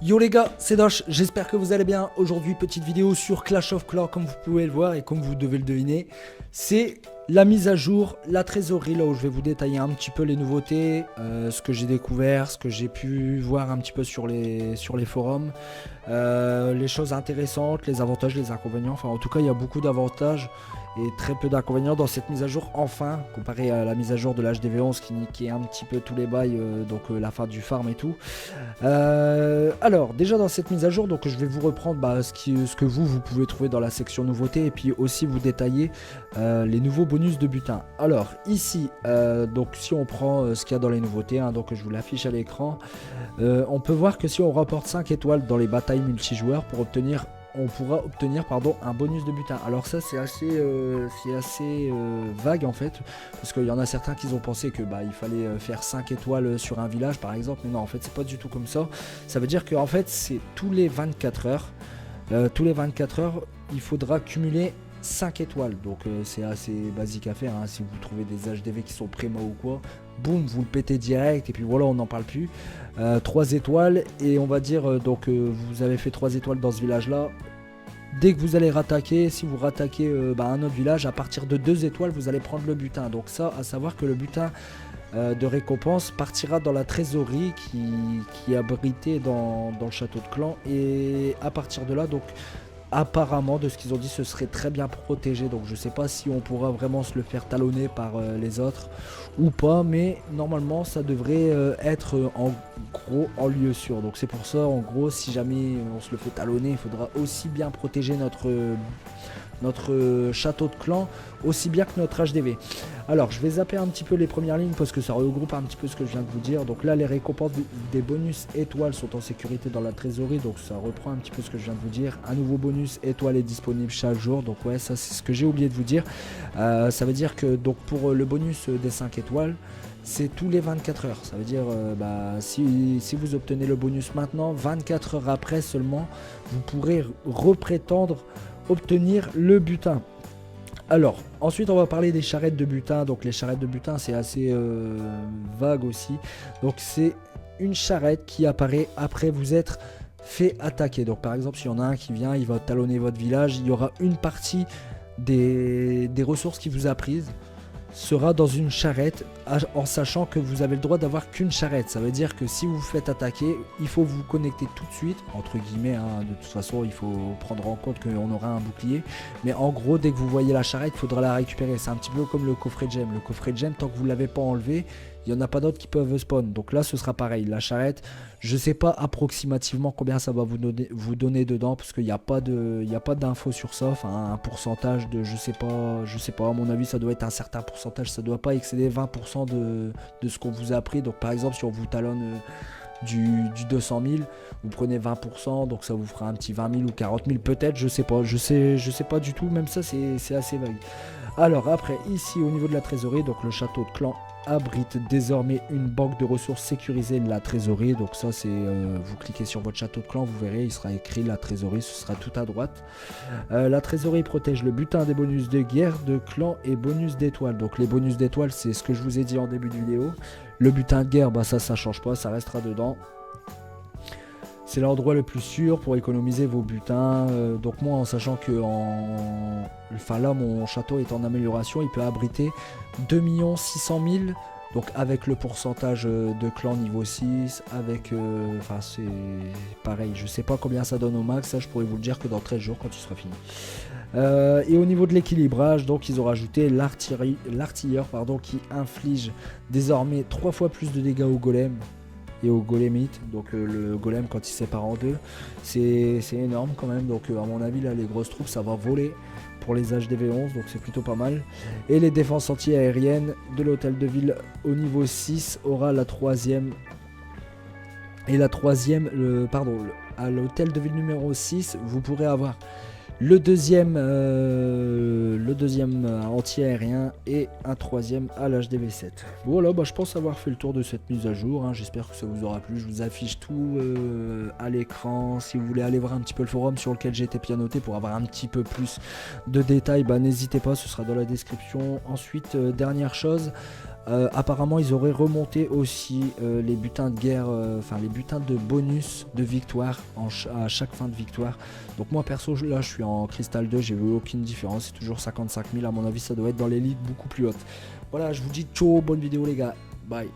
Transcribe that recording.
Yo les gars, c'est Dosh, j'espère que vous allez bien. Aujourd'hui, petite vidéo sur Clash of Clans, comme vous pouvez le voir et comme vous devez le deviner. C'est la mise à jour, la trésorerie, là où je vais vous détailler un petit peu les nouveautés, ce que j'ai découvert, ce que j'ai pu voir un petit peu sur les forums, les choses intéressantes, les avantages, les inconvénients. Enfin, en tout cas, il y a beaucoup d'avantages et très peu d'inconvénients dans cette mise à jour, enfin, comparé à la mise à jour de l'HDV11 qui niquait un petit peu tous les bails, la fin du farm et tout. Alors, déjà dans cette mise à jour, donc je vais vous reprendre ce que vous pouvez trouver dans la section nouveautés et puis aussi vous détailler les nouveaux bonus de butin. Alors, ici, donc si on prend ce qu'il y a dans les nouveautés, hein, donc je vous l'affiche à l'écran, on peut voir que si on remporte 5 étoiles dans les batailles multijoueurs on pourra obtenir un bonus de butin. Alors ça c'est assez vague en fait, parce qu'il y en a certains qui ont pensé que il fallait faire 5 étoiles sur un village par exemple, mais non en fait c'est pas du tout comme ça. Ça veut dire que en fait c'est tous les 24 heures. Tous les 24 heures il faudra cumuler 5 étoiles, donc c'est assez basique à faire, hein. Si vous trouvez des HDV qui sont préma ou quoi, boum, vous le pétez direct et puis voilà, on n'en parle plus. 3 étoiles et on va dire vous avez fait 3 étoiles dans ce village là. Dès que vous allez rattaquer, si vous rattaquez un autre village, à partir de 2 étoiles vous allez prendre le butin. Donc ça, à savoir que le butin de récompense partira dans la trésorerie qui est abritée dans le château de clan, et à partir de là, donc apparemment de ce qu'ils ont dit, ce serait très bien protégé. Donc je sais pas si on pourra vraiment se le faire talonner par les autres ou pas, mais normalement ça devrait être en gros en lieu sûr. Donc c'est pour ça, en gros, si jamais on se le fait talonner, il faudra aussi bien protéger notre château de clan aussi bien que notre HDV. Alors je vais zapper un petit peu les premières lignes parce que ça regroupe un petit peu ce que je viens de vous dire. Donc là les récompenses des bonus étoiles sont en sécurité dans la trésorerie, donc ça reprend un petit peu ce que je viens de vous dire. Un nouveau bonus étoile est disponible chaque jour, donc ouais, ça c'est ce que j'ai oublié de vous dire. Ça veut dire que donc pour le bonus des 5 étoiles, c'est tous les 24 heures. Ça veut dire si vous obtenez le bonus maintenant, 24 heures après seulement, vous pourrez reprétendre obtenir le butin. Alors, ensuite on va parler des charrettes de butin. Donc les charrettes de butin c'est assez vague aussi. Donc c'est une charrette qui apparaît après vous être fait attaquer. Donc par exemple, s'il y en a un qui vient, il va talonner votre village, il y aura une partie des ressources qu'il vous a prises sera dans une charrette, en sachant que vous avez le droit d'avoir qu'une charrette. Ça veut dire que si vous vous faites attaquer, il faut vous connecter tout de suite, entre guillemets, hein. De toute façon il faut prendre en compte qu'on aura un bouclier, mais en gros dès que vous voyez la charrette, il faudra la récupérer. C'est un petit peu comme le coffret de gemme. Le coffret de gemme, tant que vous ne l'avez pas enlevé, il n'y en a pas d'autres qui peuvent spawn. Donc là ce sera pareil, la charrette, je sais pas approximativement combien ça va vous donner dedans, parce qu'il n'y a pas d'infos sur ça. Enfin un pourcentage de je sais pas, à mon avis ça doit être un certain pourcentage, ça doit pas excéder 20% de ce qu'on vous a appris. Donc par exemple si on vous talonne du 200 000, vous prenez 20%, donc ça vous fera un petit 20 000 ou 40 000 peut-être, je sais pas du tout, même ça c'est assez vague. Alors après, ici au niveau de la trésorerie, donc le château de clan abrite désormais une banque de ressources sécurisée, la trésorerie. Donc ça c'est, vous cliquez sur votre château de clan, vous verrez, il sera écrit la trésorerie, ce sera tout à droite. La trésorerie protège le butin des bonus de guerre, de clan et bonus d'étoiles. Donc les bonus d'étoiles, c'est ce que je vous ai dit en début de vidéo. Le butin de guerre, ça change pas, ça restera dedans. C'est l'endroit le plus sûr pour économiser vos butins. Donc moi, en sachant que là mon château est en amélioration, il peut abriter 2 600 000. Donc avec le pourcentage de clan niveau 6, avec c'est pareil, je sais pas combien ça donne au max, ça je pourrais vous le dire que dans 13 jours quand il sera fini. Et au niveau de l'équilibrage, donc ils ont rajouté l'artilleur qui inflige désormais 3 fois plus de dégâts au golem et au golemite. Donc le golem quand il se sépare en deux, c'est énorme quand même. Donc à mon avis là les grosses troupes ça va voler pour les HDV11, donc c'est plutôt pas mal. Et les défenses anti-aériennes de l'hôtel de ville au niveau 6 aura la troisième. Et la troisième, à l'hôtel de ville numéro 6, vous pourrez avoir le deuxième anti-aérien et un troisième à l'HDV7. Voilà, je pense avoir fait le tour de cette mise à jour, hein. J'espère que ça vous aura plu. Je vous affiche tout à l'écran. Si vous voulez aller voir un petit peu le forum sur lequel j'ai été pianoté pour avoir un petit peu plus de détails, n'hésitez pas, ce sera dans la description. Ensuite, dernière chose, Apparemment ils auraient remonté aussi les butins de guerre, enfin les butins de bonus de victoire à chaque fin de victoire. Donc moi perso là je suis en cristal 2, j'ai vu aucune différence, c'est toujours 55 000, à mon avis ça doit être dans l'élite beaucoup plus haute. Voilà, je vous dis ciao, bonne vidéo les gars, bye.